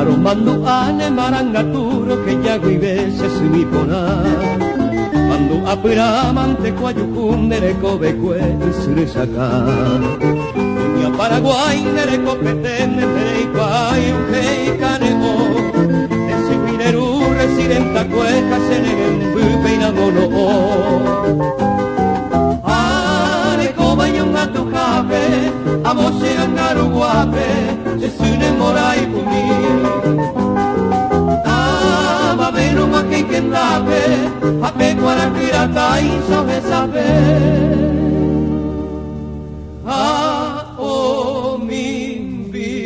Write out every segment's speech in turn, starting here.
Aromando ane marangaturo que ya guibese sumipona Mando apuramante cuayucundere cobecue suresaka Uña Paraguay nere copetene pereipai ukei kanemo Esiquineru residenta cueca seneren bupeina mono Are cobayonga tu jabe Amose angaru guape Sesune morai kumi Vero ma che kendabe ape guarakira tai sobe sabe a o mimbi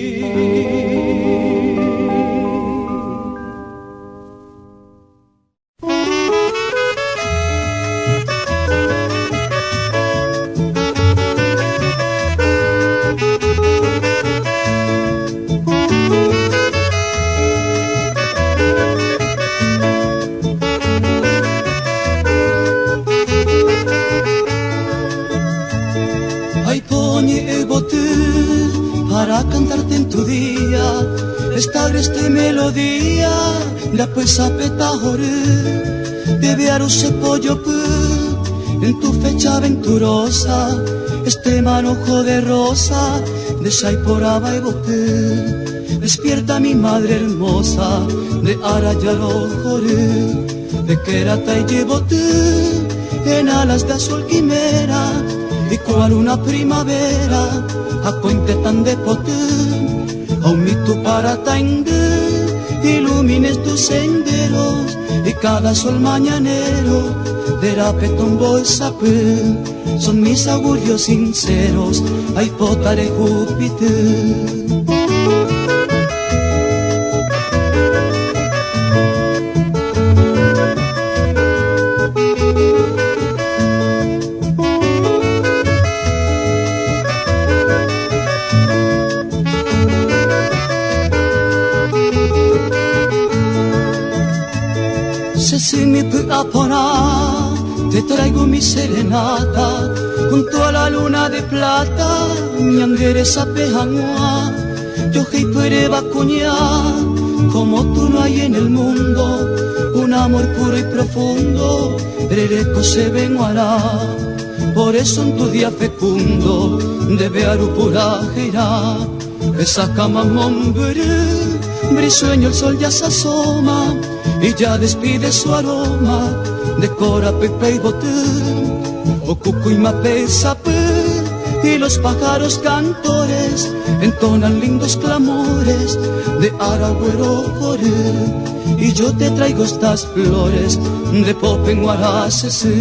para cantarte en tu día esta agreste melodía la pues apetahore debe arose pollo en tu fecha aventurosa este manojo de rosa de Saiporaba y bote despierta mi madre hermosa de Arayaro jore de Querata y llevote en alas de azul quimera y cual una primavera a cuente tan de potén a un mito para tainde ilumines tus senderos y cada sol mañanero verá petombo el sapé son mis augurios sinceros ay potare Júpiter. Si mi apona, te traigo mi serenata, junto a la luna de plata, mi angeresa pejanoa, yo hei puere vacuña, como tú no hay en el mundo, un amor puro y profundo, rereco se venguará, por eso en tu día fecundo, debe arupura girá, esa cama mombre, brisueño el sol ya se asoma, y ya despide su aroma de cora, pepe y botén, o cucu y mape, sapé, y los pájaros cantores entonan lindos clamores de aragüero joré, y yo te traigo estas flores de popenguaracese.